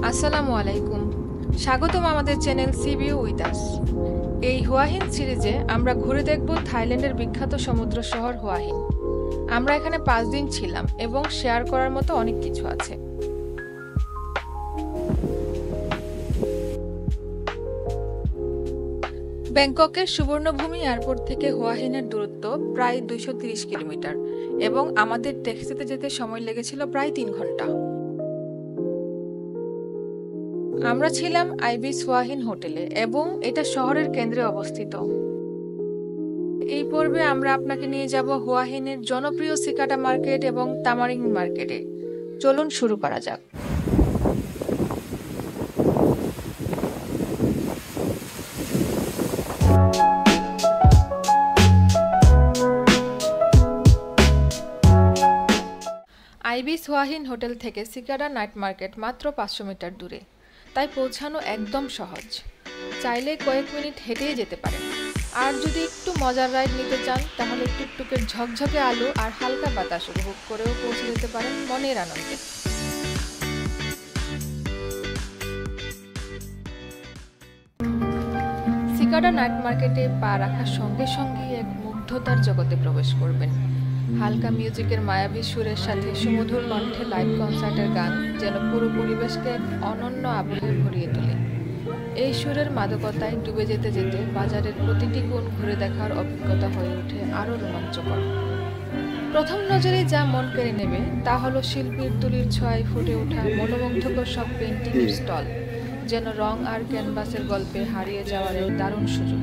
আসসালামু আলাইকুম। স্বাগতম আমাদের চ্যানেল সিবিউ উইথ আস। এই হুয়া হিন সিরিজে আমরা ঘুরে দেখব থাইল্যান্ডের বিখ্যাত সমুদ্র শহর হুয়া হিন। আমরা এখানে 5 দিন ছিলাম এবং শেয়ার করার মতো অনেক কিছু আছে। ব্যাংককের সুবর্ণভূমি এয়ারপোর্ট থেকে হুয়া হিনের দূরত্ব প্রায় 230 কিলোমিটার এবং আমাদের ট্যাক্সিতে যেতে সময় লেগেছিল প্রায় 3 ঘন্টা। আমরা ছিলাম আইবিস হুয়া হিন হোটেলে এবং এটা শহরের কেন্দ্রে অবস্থিত। এই পর্বে আমরা আপনাকে নিয়ে যাব হুয়া হিনের জনপ্রিয় সিকাটা মার্কেট এবং তামারিং মার্কেটে। চলুন শুরু করা যাক। আইবিস হুয়া হিন হোটেল থেকে সিকাডা নাইট মার্কেট মাত্র 500 মিটার দূরে, তাই পৌঁছানো একদম সহজ। চাইলে কয়েক মিনিট হেঁটেই যেতে পারেন। আর যদি একটু মজার রাইড নিতে চান তাহলে টুকটুকের ঝকঝকে আলো আর হালকা বাতাস উপভোগ করেও পৌঁছে যেতে পারেন মনের আনন্দে। সিকাডা নাইট মার্কেটে পা রাখার সঙ্গে সঙ্গে এক মুগ্ধতার জগতে প্রবেশ করবেন। হালকা মিউজিকের মায়াবী সুরের সাথে সুমধুর কণ্ঠে লাইভ কনসার্টের গান যেন পুরো পরিবেশকে এক অনন্য আবহে ভরিয়ে তোলে। এই সুরের মাদকতায় ডুবে যেতে যেতে বাজারের প্রতিটি কোণ ঘুরে দেখার অভিজ্ঞতা হয়ে ওঠে আরও রোমাঞ্চকর। প্রথম নজরে যা মন কেড়ে নেবে তা হলো শিল্পীর তুলির ছোঁয়ায় ফুটে ওঠা মনোমুগ্ধকর সব পেইন্টিংয়ের স্টল, যেন রং আর ক্যানভাসের গল্পে হারিয়ে যাওয়ার এক দারুণ সুযোগ।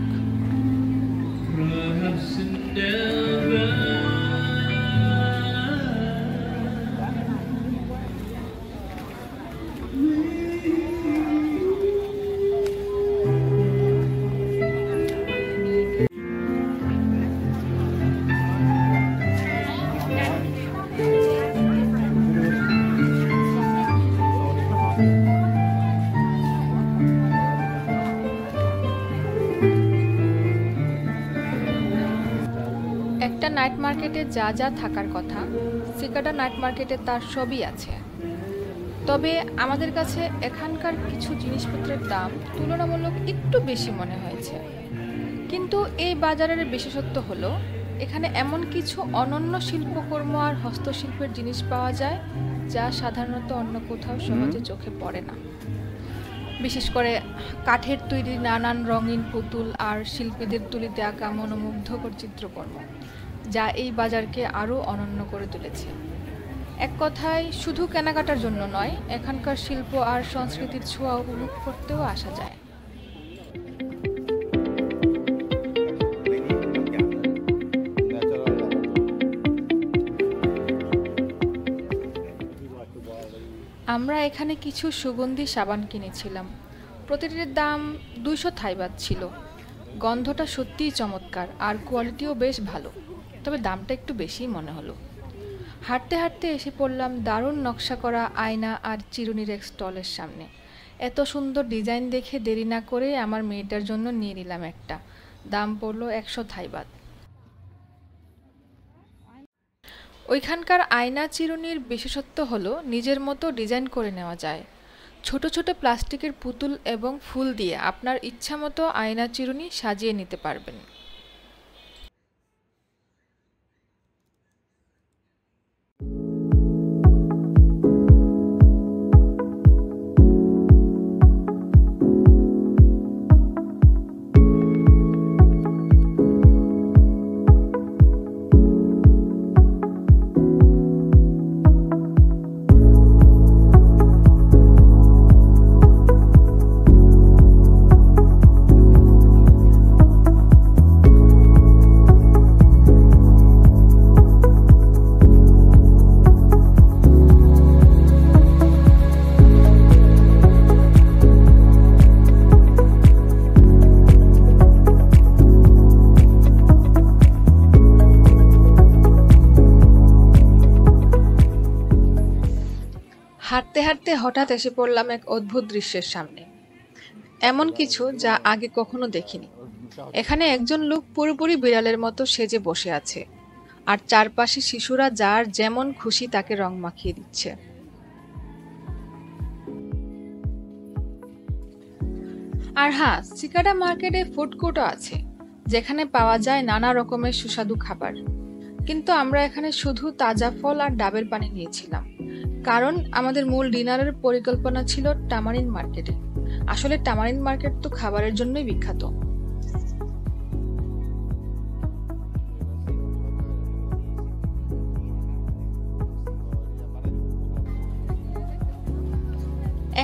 একটা নাইট মার্কেটে যা যা থাকার কথা, সিকাডা নাইট মার্কেটে তার সবই আছে। তবে আমাদের কাছে এখানকার কিছু জিনিসপত্রের দাম তুলনামূলক একটু বেশি মনে হয়েছে। কিন্তু এই বাজারের বিশেষত্ব হলো এখানে এমন কিছু অনন্য শিল্পকর্ম আর হস্তশিল্পের জিনিস পাওয়া যায় যা সাধারণত অন্য কোথাও সহজে চোখে পড়ে না। বিশেষ করে কাঠের তৈরি নানান রঙিন পুতুল আর শিল্পীদের তুলিতে আঁকা মনোমুগ্ধকর চিত্রকর্ম, যা এই বাজারকে আরও অনন্য করে তুলেছে। এক কথায় শুধু কেনাকাটার জন্য নয়, এখানকার শিল্প আর সংস্কৃতির ছোঁয়া উপভোগ করতেও আসা যায়। আমরা এখানে কিছু সুগন্ধি সাবান কিনেছিলাম। প্রতিটির দাম 200 থাই বাত ছিল। গন্ধটা সত্যিই চমৎকার আর কোয়ালিটিও বেশ ভালো, তবে দামটা একটু বেশিই মনে হলো। হাঁটতে হাঁটতে এসে পড়লাম দারুণ নকশা করা আয়না আর চিরুনির এক স্টলের সামনে। এত সুন্দর ডিজাইন দেখে দেরি না করে আমার মেয়েটার জন্য নিয়ে নিলাম একটা। দাম পড়লো 100 থাই বাত। ওইখানকার আয়না চিরুনির বিশেষত্ব হলো নিজের মতো ডিজাইন করে নেওয়া যায়। ছোট ছোট প্লাস্টিকের পুতুল এবং ফুল দিয়ে আপনার ইচ্ছামতো আয়না চিরুনি সাজিয়ে নিতে পারবেন। হাঁটতে হাঁটতে হঠাৎ এসে পড়লাম এক অদ্ভুত দৃশ্যের সামনে। এমন কিছু যা আগে কখনো দেখিনি। এখানে একজন লোক পুরোপুরি বিড়ালের মতো সেজে বসে আছে, আর চারপাশে শিশুরা যার যেমন খুশি তাকে রং মাখিয়ে দিচ্ছে। আর হ্যাঁ, সিকাডা মার্কেটে ফুড কোর্টও আছে, যেখানে পাওয়া যায় নানা রকমের সুস্বাদু খাবার। কিন্তু আমরা এখানে শুধু তাজা ফল আর ডাবের পানি নিয়েছিলাম, কারণ আমাদের মূল ডিনারের পরিকল্পনা ছিল টামারিন মার্কেটে। আসলে টামারিন মার্কেট তো খাবারের জন্যই বিখ্যাত।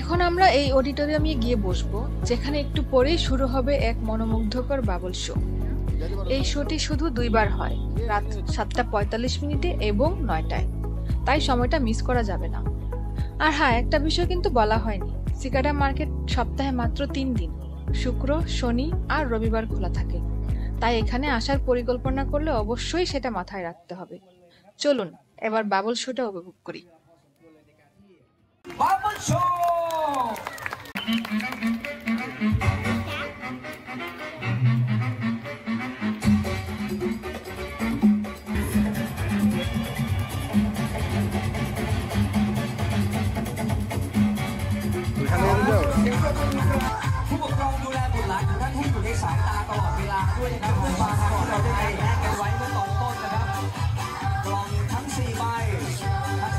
এখন আমরা এই অডিটোরিয়ামে গিয়ে বসবো, যেখানে একটু পরেই শুরু হবে এক মনোমুগ্ধকর বাবল শো। এই শোটি শুধু দুইবার হয়, রাত 7:45 এবং 9টায়, তাই সময়টা মিস করা যাবে না। আর হ্যাঁ, একটা বিষয় কিন্তু বলা হয়নি, সিকাডা মার্কেট সপ্তাহে মাত্র 3 দিন, শুক্র, শনি আর রবিবার খোলা থাকে। তাই এখানে আসার পরিকল্পনা করলে অবশ্যই সেটা মাথায় রাখতে হবে। চলুন এবার বাবল শোটা উপভোগ করি। বাবল শো!ผู้ปกครองดูแลบุตรหลานของท่านให้อยู่ในสายตาตลอดเวลาด้วยนะครับความปลอดภัยแลกกันไว้เมื่อตอนต้นนะครับกล่องทั้ง4ใบ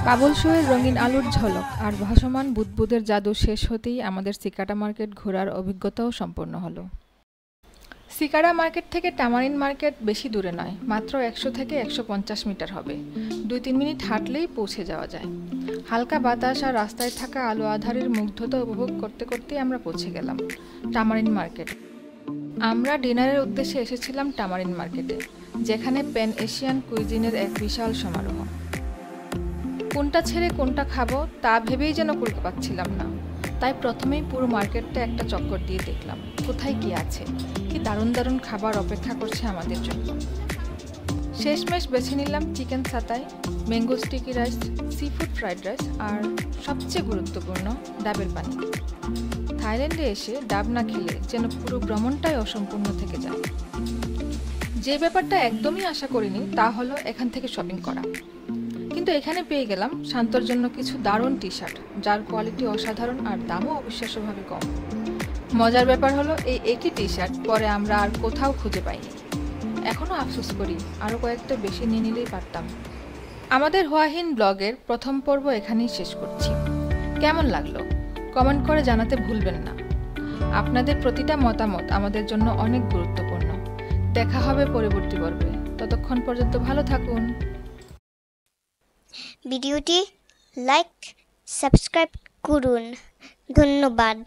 বাবল শোয়ের রঙিন আলোর ঝলক আর ভাসমান বুদবুদের জাদু শেষ হতেই আমাদের সিকাডা মার্কেট ঘোরার অভিজ্ঞতাও সম্পন্ন হলো। সিকাডা মার্কেট থেকে টামারিন মার্কেট বেশি দূরে নয়, মাত্র 100 থেকে 150 মিটার হবে। 2-3 মিনিট হাঁটলেই পৌঁছে যাওয়া যায়। হালকা বাতাস আর রাস্তায় থাকা আলো আঁধারের মুগ্ধতা উপভোগ করতে করতে আমরা পৌঁছে গেলাম টামারিন মার্কেট। আমরা ডিনারের উদ্দেশ্যে এসেছিলাম টামারিন মার্কেটে, যেখানে প্যান এশিয়ান কুইজিনের এক বিশাল সমারোহ। কোনটা ছেড়ে কোনটা খাবো তা ভেবেই যেন কুলকে পাচ্ছিলাম না, তাই প্রথমেই পুরো মার্কেটটা একটা চক্কর দিয়ে দেখলাম কোথায় কি আছে, কি দারুণ দারুণ খাবার অপেক্ষা করছে আমাদের জন্য। শেষমেশ বেছে নিলাম chicken satay, mango sticky rice, seafood fried rice আর সবচেয়ে গুরুত্বপূর্ণ ডাবের পানি। থাইল্যান্ডে এসে ডাব না খেলে যেন পুরো ভ্রমণটাই অসম্পূর্ণ থেকে যায়। যে ব্যাপারটা একদমই আশা করিনি তা হলো এখান থেকে শপিং করা, কিন্তু এখানে পেয়ে গেলাম শান্তর জন্য কিছু দারুণ টি শার্ট, যার কোয়ালিটি অসাধারণ আর দামও অবিশ্বাস্যভাবে কম। মজার ব্যাপার হলো এই একই টি শার্ট পরে আমরা আর কোথাও খুঁজে পাইনি। এখনও আফসোস করি, আরও কয়েকটা বেশি নিয়ে নিলেই পারতাম। আমাদের হুয়াহিন ব্লগের প্রথম পর্ব এখানেই শেষ করছি। কেমন লাগলো কমেন্ট করে জানাতে ভুলবেন না। আপনাদের প্রতিটা মতামত আমাদের জন্য অনেক গুরুত্বপূর্ণ। দেখা হবে পরবর্তী পর্বে, ততক্ষণ পর্যন্ত ভালো থাকুন। ভিডিওটি লাইক সাবস্ক্রাইব করুন। ধন্যবাদ।